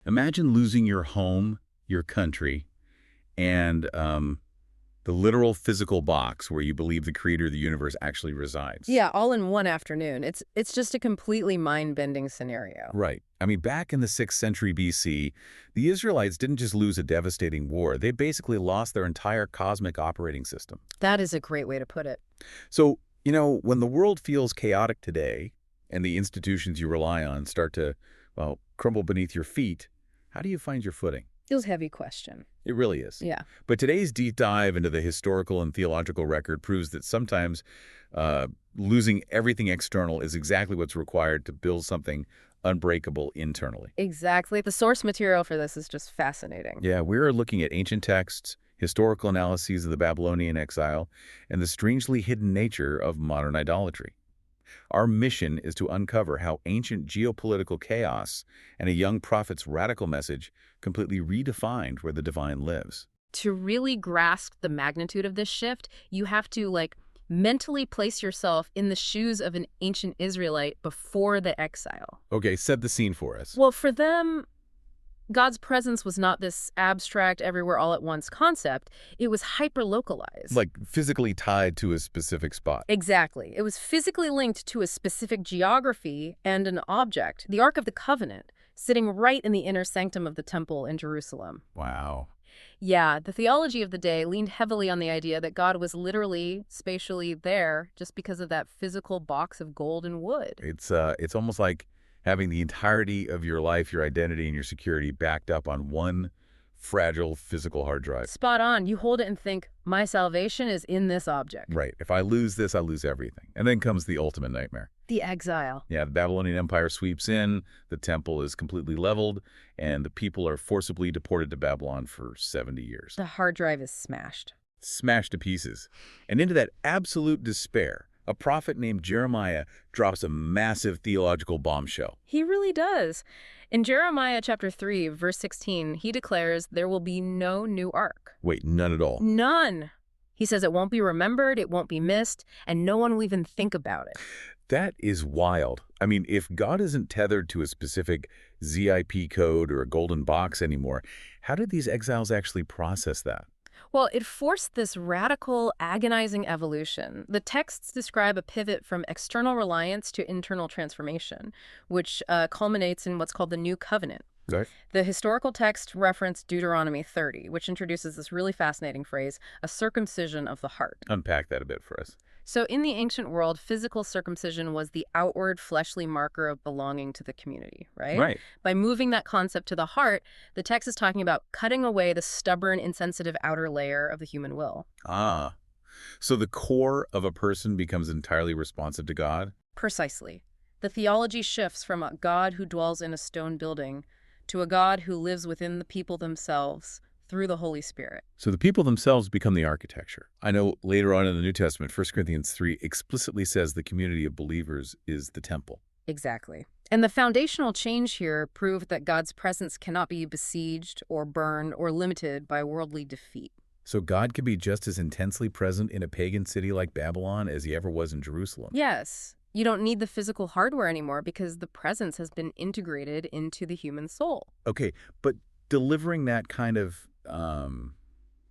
Imagine losing your home, your country, and the literal physical box where you believe the creator of the universe actually resides. Yeah, all in one afternoon. It's just a completely mind-bending scenario. Right. I mean, back in the 6th century BC, the Israelites didn't just lose a devastating war. They basically lost their entire cosmic operating system. That is a great way to put it. So, when the world feels chaotic today and the institutions you rely on start to, well, crumble beneath your feet, how do you find your footing? Feels heavy question. It really is. Yeah. But today's deep dive into the historical and theological record proves that sometimes losing everything external is exactly what's required to build something unbreakable internally. Exactly. The source material for this is just fascinating. Yeah, we're looking at ancient texts, historical analyses of the Babylonian exile, and the strangely hidden nature of modern idolatry. Our mission is to uncover how ancient geopolitical chaos and a young prophet's radical message completely redefined where the divine lives. To really grasp the magnitude of this shift, you have to, mentally place yourself in the shoes of an ancient Israelite before the exile. Okay, set the scene for us. Well, for them, God's presence was not this abstract, everywhere all at once concept. It was hyper-localized. Like physically tied to a specific spot. Exactly. It was physically linked to a specific geography and an object, the Ark of the Covenant, sitting right in the inner sanctum of the temple in Jerusalem. Wow. Yeah, the theology of the day leaned heavily on the idea that God was literally, spatially there just because of that physical box of gold and wood. It's almost like having the entirety of your life, your identity, and your security backed up on one fragile physical hard drive. Spot on. You hold it and think, my salvation is in this object. Right. If I lose this, I lose everything. And then comes the ultimate nightmare. The exile. Yeah, the Babylonian Empire sweeps in, the temple is completely leveled, and the people are forcibly deported to Babylon for 70 years. The hard drive is smashed. Smashed to pieces. And into that absolute despair, a prophet named Jeremiah drops a massive theological bombshell. He really does. In Jeremiah chapter 3, verse 16, he declares there will be no new ark. Wait, none at all? None. He says it won't be remembered, it won't be missed, and no one will even think about it. That is wild. I mean, if God isn't tethered to a specific ZIP code or a golden box anymore, how did these exiles actually process that? Well, it forced this radical, agonizing evolution. The texts describe a pivot from external reliance to internal transformation, which culminates in what's called the New Covenant. Right. The historical text referenced Deuteronomy 30, which introduces this really fascinating phrase, a circumcision of the heart. Unpack that a bit for us. So in the ancient world, physical circumcision was the outward fleshly marker of belonging to the community, right? Right. By moving that concept to the heart, the text is talking about cutting away the stubborn, insensitive outer layer of the human will. Ah. So the core of a person becomes entirely responsive to God? Precisely. The theology shifts from a God who dwells in a stone building to a God who lives within the people themselves through the Holy Spirit. So the people themselves become the architecture. I know later on in the New Testament, 1 Corinthians 3 explicitly says the community of believers is the temple. Exactly. And the foundational change here proved that God's presence cannot be besieged or burned or limited by worldly defeat. So God can be just as intensely present in a pagan city like Babylon as he ever was in Jerusalem. Yes. You don't need the physical hardware anymore because the presence has been integrated into the human soul. Okay, but delivering that kind of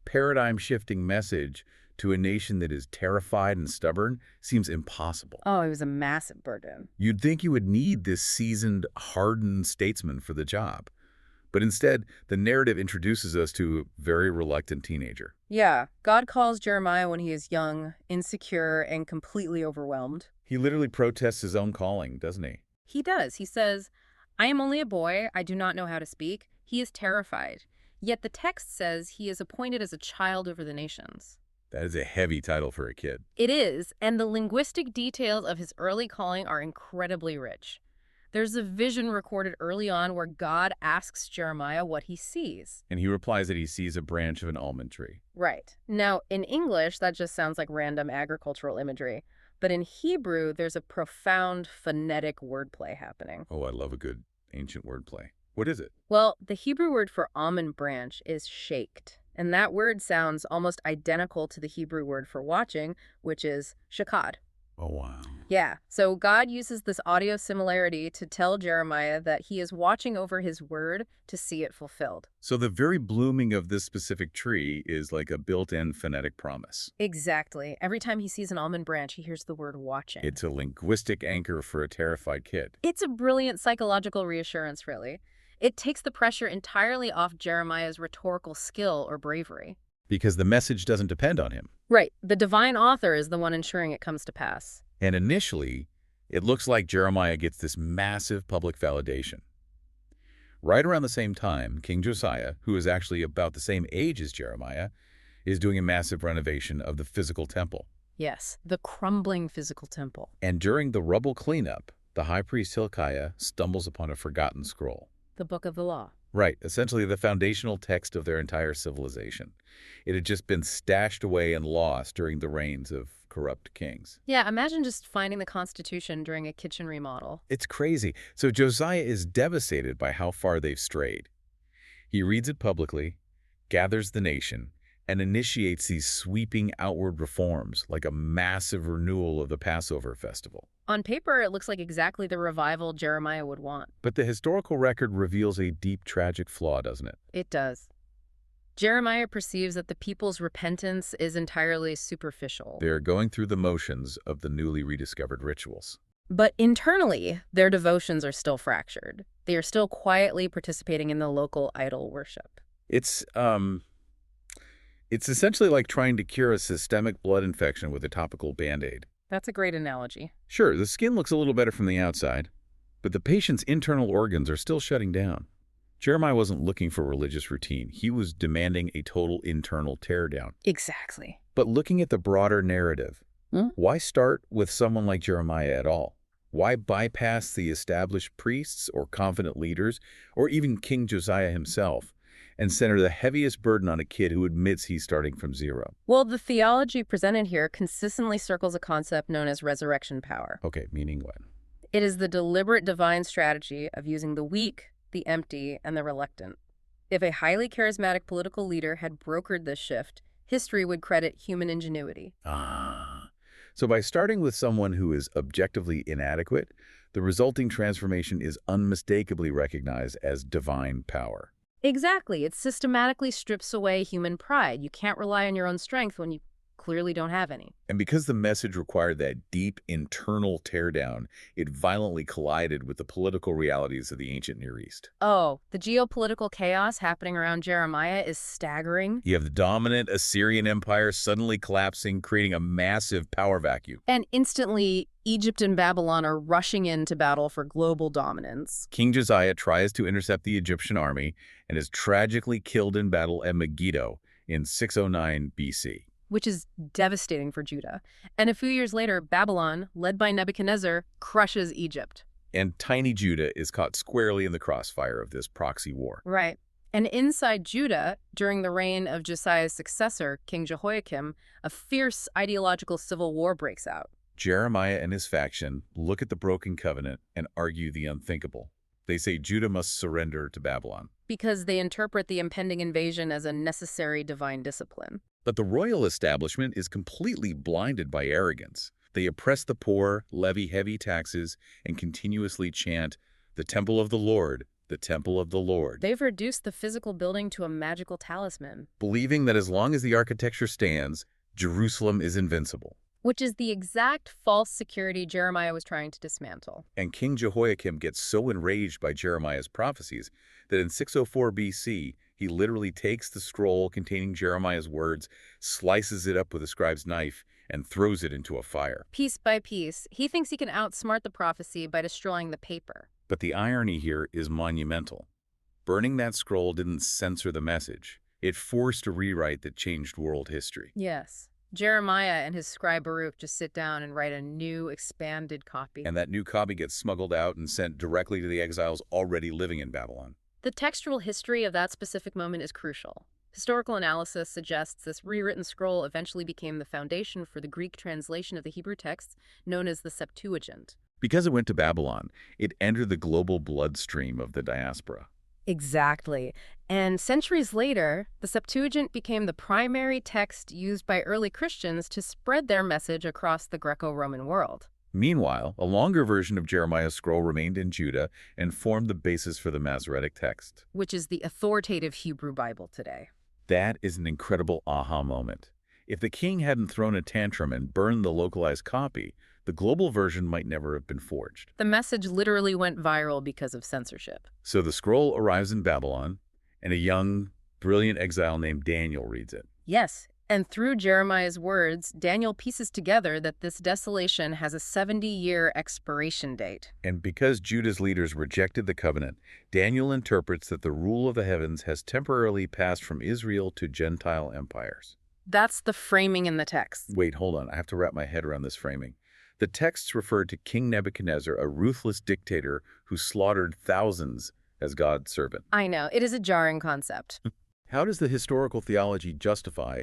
paradigm-shifting message to a nation that is terrified and stubborn seems impossible. Oh, it was a massive burden. You'd think you would need this seasoned, hardened statesman for the job. But instead, the narrative introduces us to a very reluctant teenager. Yeah, God calls Jeremiah when he is young, insecure, and completely overwhelmed. He literally protests his own calling, doesn't he? He does. He says, I am only a boy. I do not know how to speak. He is terrified. Yet the text says he is appointed as a child over the nations. That is a heavy title for a kid. It is, and the linguistic details of his early calling are incredibly rich. There's a vision recorded early on where God asks Jeremiah what he sees. And he replies that he sees a branch of an almond tree. Right. Now, in English, that just sounds like random agricultural imagery. But in Hebrew, there's a profound phonetic wordplay happening. Oh, I love a good ancient wordplay. What is it? Well, the Hebrew word for almond branch is shaked. And that word sounds almost identical to the Hebrew word for watching, which is shakad. Oh, wow. Yeah, so God uses this audio similarity to tell Jeremiah that he is watching over his word to see it fulfilled. So the very blooming of this specific tree is like a built-in phonetic promise. Exactly. Every time he sees an almond branch, he hears the word watching. It's a linguistic anchor for a terrified kid. It's a brilliant psychological reassurance, really. It takes the pressure entirely off Jeremiah's rhetorical skill or bravery. Because the message doesn't depend on him. Right. The divine author is the one ensuring it comes to pass. And initially, it looks like Jeremiah gets this massive public validation. Right around the same time, King Josiah, who is actually about the same age as Jeremiah, is doing a massive renovation of the physical temple. Yes, the crumbling physical temple. And during the rubble cleanup, the high priest Hilkiah stumbles upon a forgotten scroll. The book of the law. Right, essentially the foundational text of their entire civilization. It had just been stashed away and lost during the reigns of corrupt kings. Yeah, imagine just finding the Constitution during a kitchen remodel. It's crazy. So Josiah is devastated by how far they've strayed. He reads it publicly, gathers the nation, and initiates these sweeping outward reforms, like a massive renewal of the Passover festival. On paper, it looks like exactly the revival Jeremiah would want. But the historical record reveals a deep, tragic flaw, doesn't it? It does. Jeremiah perceives that the people's repentance is entirely superficial. They're going through the motions of the newly rediscovered rituals. But internally, their devotions are still fractured. They are still quietly participating in the local idol worship. It's essentially like trying to cure a systemic blood infection with a topical Band-Aid. That's a great analogy. Sure, the skin looks a little better from the outside, but the patient's internal organs are still shutting down. Jeremiah wasn't looking for religious routine. He was demanding a total internal teardown. Exactly. But looking at the broader narrative, why start with someone like Jeremiah at all? Why bypass the established priests or confident leaders, or even King Josiah himself, and center the heaviest burden on a kid who admits he's starting from zero? Well, the theology presented here consistently circles a concept known as resurrection power. Okay, meaning what? It is the deliberate divine strategy of using the weak, the empty, and the reluctant. If a highly charismatic political leader had brokered this shift, history would credit human ingenuity. So by starting with someone who is objectively inadequate, the resulting transformation is unmistakably recognized as divine power. Exactly. It systematically strips away human pride. You can't rely on your own strength when you clearly don't have any. And because the message required that deep internal teardown, it violently collided with the political realities of the ancient Near East. Oh, the geopolitical chaos happening around Jeremiah is staggering. You have the dominant Assyrian Empire suddenly collapsing, creating a massive power vacuum. And instantly, Egypt and Babylon are rushing into battle for global dominance. King Josiah tries to intercept the Egyptian army and is tragically killed in battle at Megiddo in 609 BC. Which is devastating for Judah. And a few years later, Babylon, led by Nebuchadnezzar, crushes Egypt. And tiny Judah is caught squarely in the crossfire of this proxy war. Right. And inside Judah, during the reign of Josiah's successor, King Jehoiakim, a fierce ideological civil war breaks out. Jeremiah and his faction look at the broken covenant and argue the unthinkable. They say Judah must surrender to Babylon. Because they interpret the impending invasion as a necessary divine discipline. But the royal establishment is completely blinded by arrogance. They oppress the poor, levy heavy taxes, and continuously chant, "The temple of the Lord, the temple of the Lord." They've reduced the physical building to a magical talisman. Believing that as long as the architecture stands, Jerusalem is invincible. Which is the exact false security Jeremiah was trying to dismantle. And King Jehoiakim gets so enraged by Jeremiah's prophecies that in 604 BC, he literally takes the scroll containing Jeremiah's words, slices it up with a scribe's knife, and throws it into a fire. Piece by piece, he thinks he can outsmart the prophecy by destroying the paper. But the irony here is monumental. Burning that scroll didn't censor the message. It forced a rewrite that changed world history. Yes. Jeremiah and his scribe Baruch just sit down and write a new, expanded copy. And that new copy gets smuggled out and sent directly to the exiles already living in Babylon. The textual history of that specific moment is crucial. Historical analysis suggests this rewritten scroll eventually became the foundation for the Greek translation of the Hebrew texts known as the Septuagint. Because it went to Babylon, it entered the global bloodstream of the diaspora. Exactly. And centuries later, the Septuagint became the primary text used by early Christians to spread their message across the Greco-Roman world. Meanwhile, a longer version of Jeremiah's scroll remained in Judah and formed the basis for the Masoretic text. Which is the authoritative Hebrew Bible today. That is an incredible aha moment. If the king hadn't thrown a tantrum and burned the localized copy, the global version might never have been forged. The message literally went viral because of censorship. So the scroll arrives in Babylon, and a young, brilliant exile named Daniel reads it. Yes, and through Jeremiah's words, Daniel pieces together that this desolation has a 70-year expiration date. And because Judah's leaders rejected the covenant, Daniel interprets that the rule of the heavens has temporarily passed from Israel to Gentile empires. That's the framing in the text. Wait, hold on. I have to wrap my head around this framing. The texts referred to King Nebuchadnezzar, a ruthless dictator who slaughtered thousands as God's servant. I know, it is a jarring concept. How does the historical theology justify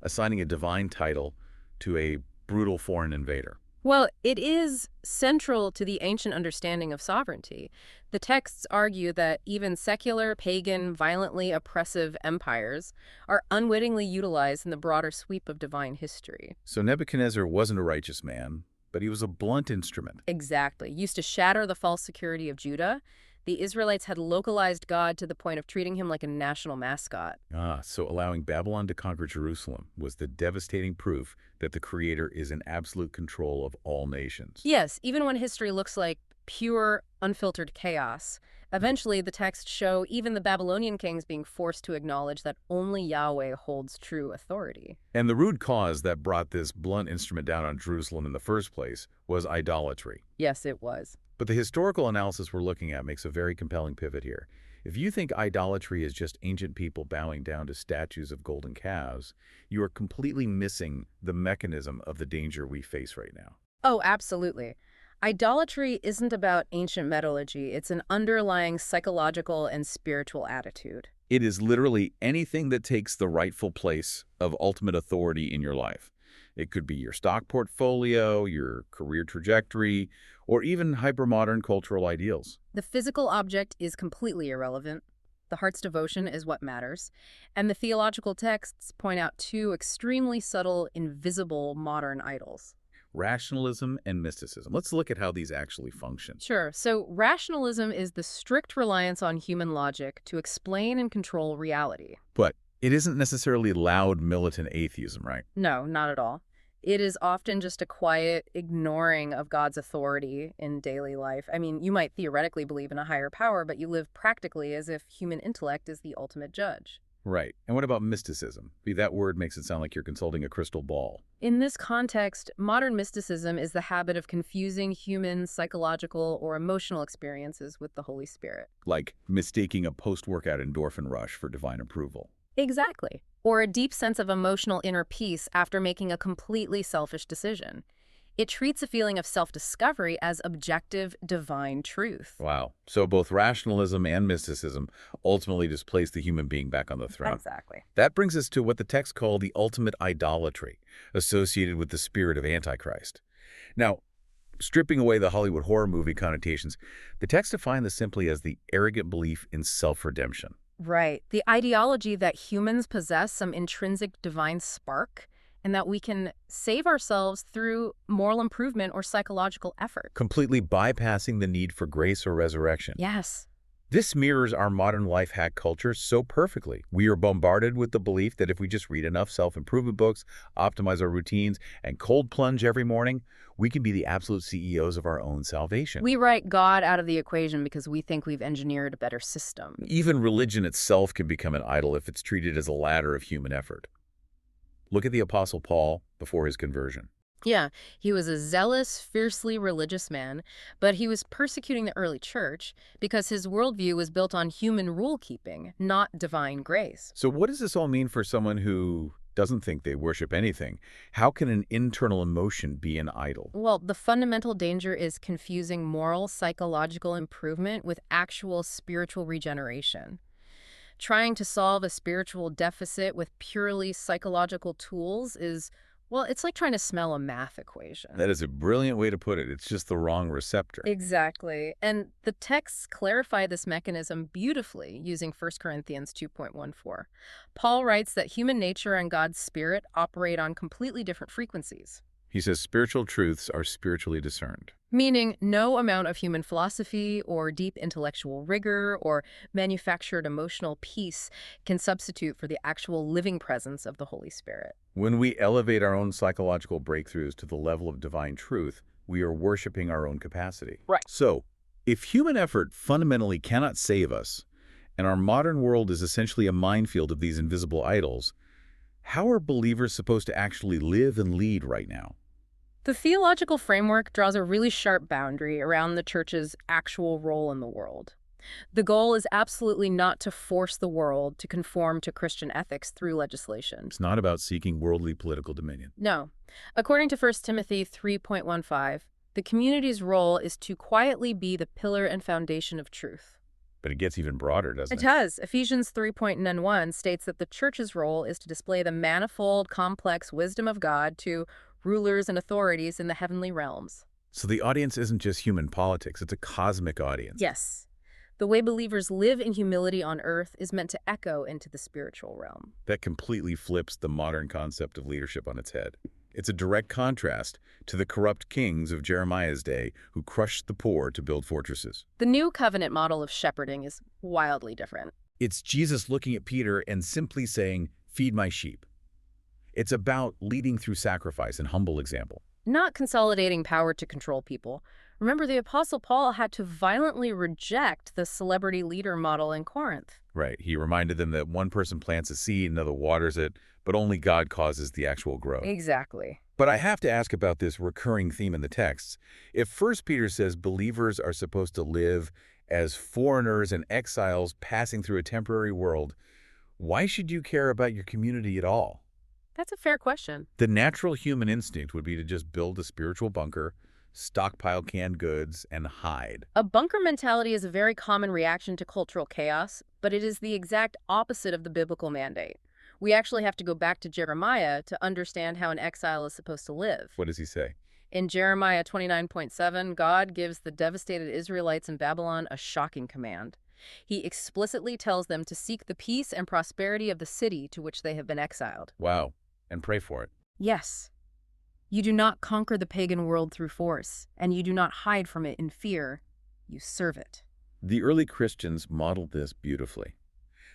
assigning a divine title to a brutal foreign invader? Well, it is central to the ancient understanding of sovereignty. The texts argue that even secular, pagan, violently oppressive empires are unwittingly utilized in the broader sweep of divine history. So Nebuchadnezzar wasn't a righteous man, but he was a blunt instrument. Exactly. Used to shatter the false security of Judah, the Israelites had localized God to the point of treating him like a national mascot. So allowing Babylon to conquer Jerusalem was the devastating proof that the Creator is in absolute control of all nations. Yes, even when history looks like pure, unfiltered chaos, eventually the texts show even the Babylonian kings being forced to acknowledge that only Yahweh holds true authority. And the root cause that brought this blunt instrument down on Jerusalem in the first place was idolatry. Yes, it was. But the historical analysis we're looking at makes a very compelling pivot here. If you think idolatry is just ancient people bowing down to statues of golden calves, you are completely missing the mechanism of the danger we face right now. Oh, absolutely. Idolatry isn't about ancient metallurgy. It's an underlying psychological and spiritual attitude. It is literally anything that takes the rightful place of ultimate authority in your life. It could be your stock portfolio, your career trajectory, or even hypermodern cultural ideals. The physical object is completely irrelevant. The heart's devotion is what matters. And the theological texts point out two extremely subtle, invisible modern idols. Rationalism and mysticism. Let's look at how these actually function. Sure. So rationalism is the strict reliance on human logic to explain and control reality. But it isn't necessarily loud militant atheism, right? No, not at all. It is often just a quiet ignoring of God's authority in daily life. I mean, you might theoretically believe in a higher power, but you live practically as if human intellect is the ultimate judge. Right. And what about mysticism? That word makes it sound like you're consulting a crystal ball. In this context, modern mysticism is the habit of confusing human psychological or emotional experiences with the Holy Spirit. Like mistaking a post-workout endorphin rush for divine approval. Exactly. Or a deep sense of emotional inner peace after making a completely selfish decision. It treats a feeling of self-discovery as objective divine truth. Wow. So both rationalism and mysticism ultimately displace the human being back on the throne. Exactly. That brings us to what the texts call the ultimate idolatry, associated with the spirit of Antichrist. Now, stripping away the Hollywood horror movie connotations, the texts define this simply as the arrogant belief in self-redemption. Right. The ideology that humans possess some intrinsic divine spark and that we can save ourselves through moral improvement or psychological effort. Completely bypassing the need for grace or resurrection. Yes. This mirrors our modern life hack culture so perfectly. We are bombarded with the belief that if we just read enough self-improvement books, optimize our routines, and cold plunge every morning, we can be the absolute CEOs of our own salvation. We write God out of the equation because we think we've engineered a better system. Even religion itself can become an idol if it's treated as a ladder of human effort. Look at the Apostle Paul before his conversion. Yeah, he was a zealous, fiercely religious man, but he was persecuting the early church because his worldview was built on human rule-keeping, not divine grace. So what does this all mean for someone who doesn't think they worship anything? How can an internal emotion be an idol? Well, the fundamental danger is confusing moral, psychological improvement with actual spiritual regeneration. Trying to solve a spiritual deficit with purely psychological tools is Well, it's like trying to smell a math equation. That is a brilliant way to put it. It's just the wrong receptor. Exactly. And the texts clarify this mechanism beautifully using 1 Corinthians 2.14. Paul writes that human nature and God's spirit operate on completely different frequencies, He says spiritual truths are spiritually discerned. meaning no amount of human philosophy or deep intellectual rigor or manufactured emotional peace can substitute for the actual living presence of the Holy Spirit. When we elevate our own psychological breakthroughs to the level of divine truth, we are worshiping our own capacity. Right. So, if human effort fundamentally cannot save us, and our modern world is essentially a minefield of these invisible idols, how are believers supposed to actually live and lead right now? The theological framework draws a really sharp boundary around the church's actual role in the world. The goal is absolutely not to force the world to conform to Christian ethics through legislation. It's not about seeking worldly political dominion. No. According to 1 Timothy 3.15, the community's role is to quietly be the pillar and foundation of truth. But it gets even broader, doesn't It it? does. Ephesians 3.1 states that the church's role is to display the manifold, complex wisdom of God to rulers and authorities in the heavenly realms. So the audience isn't just human politics, it's a cosmic audience. Yes. The way believers live in humility on earth is meant to echo into the spiritual realm. That completely flips the modern concept of leadership on its head. It's a direct contrast to the corrupt kings of Jeremiah's day who crushed the poor to build fortresses. The new covenant model of shepherding is wildly different. It's Jesus looking at Peter and simply saying, "Feed my sheep." It's about leading through sacrifice and humble example. Not consolidating power to control people. Remember, the Apostle Paul had to violently reject the celebrity leader model in Corinth. Right. He reminded them that one person plants a seed, another waters it, but only God causes the actual growth. Exactly. But I have to ask about this recurring theme in the texts. If 1 Peter says believers are supposed to live as foreigners and exiles passing through a temporary world, why should you care about your community at all? That's a fair question. The natural human instinct would be to just build a spiritual bunker, stockpile canned goods, and hide. A bunker mentality is a very common reaction to cultural chaos, but it is the exact opposite of the biblical mandate. We actually have to go back to Jeremiah to understand how an exile is supposed to live. What does he say? In Jeremiah 29.7, God gives the devastated Israelites in Babylon a shocking command. He explicitly tells them to seek the peace and prosperity of the city to which they have been exiled. Wow. And pray for it. Yes. You do not conquer the pagan world through force, and you do not hide from it in fear. You serve it. The early Christians modeled this beautifully.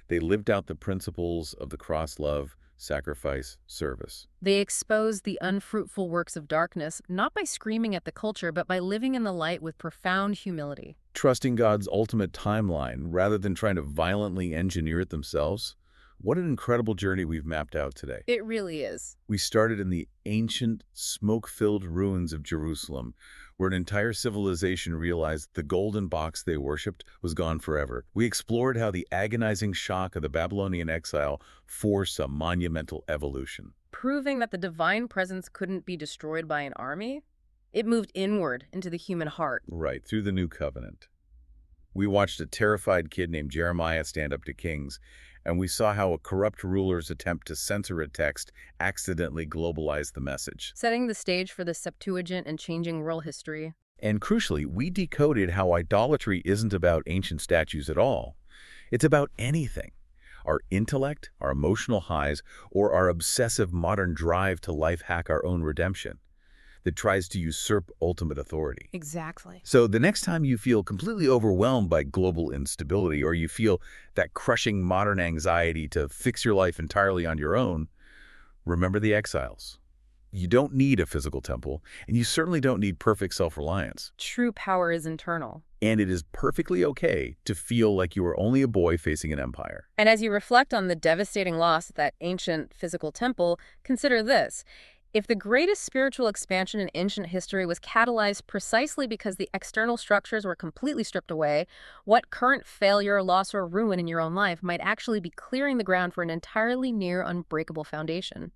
They lived out the principles of the cross love, sacrifice, service. They expose the unfruitful works of darkness, not by screaming at the culture, but by living in the light with profound humility. Trusting God's ultimate timeline rather than trying to violently engineer it themselves. What an incredible journey we've mapped out today. It really is. We started in the ancient, smoke-filled ruins of Jerusalem, where an entire civilization realized the golden box they worshipped was gone forever. We explored how the agonizing shock of the Babylonian exile forced a monumental evolution. Proving that the divine presence couldn't be destroyed by an army, it moved inward into the human heart. Right, through the new covenant. We watched a terrified kid named Jeremiah stand up to kings, and we saw how a corrupt ruler's attempt to censor a text accidentally globalized the message. Setting the stage for the Septuagint and changing world history. And crucially, we decoded how idolatry isn't about ancient statues at all. It's about anything. Our intellect, our emotional highs, or our obsessive modern drive to life hack our own redemption that tries to usurp ultimate authority. Exactly. So the next time you feel completely overwhelmed by global instability, or you feel that crushing modern anxiety to fix your life entirely on your own, remember the exiles. You don't need a physical temple, and you certainly don't need perfect self-reliance. True power is internal. And it is perfectly okay to feel like you are only a boy facing an empire. And as you reflect on the devastating loss of that ancient physical temple, consider this. If the greatest spiritual expansion in ancient history was catalyzed precisely because the external structures were completely stripped away, what current failure, loss, or ruin in your own life might actually be clearing the ground for an entirely near unbreakable foundation?